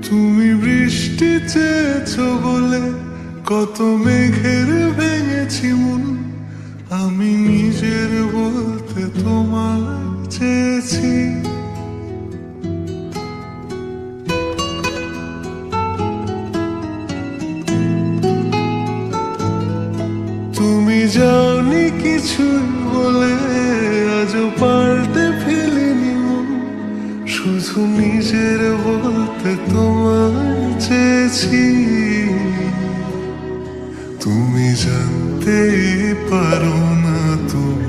তুমি বৃষ্টি চেয়েছো বলে কত মেঘের ভেঙেছি মন, আমি নিজের বলতে তোমায় চেয়েছি। তুমি যাওনি কিছুই বলে আজও পাল্টে ফেলিনি মন, শুধু নিজের বলতে তোমায় চেয়েছি। তুমি জানতেই পারো না তুমি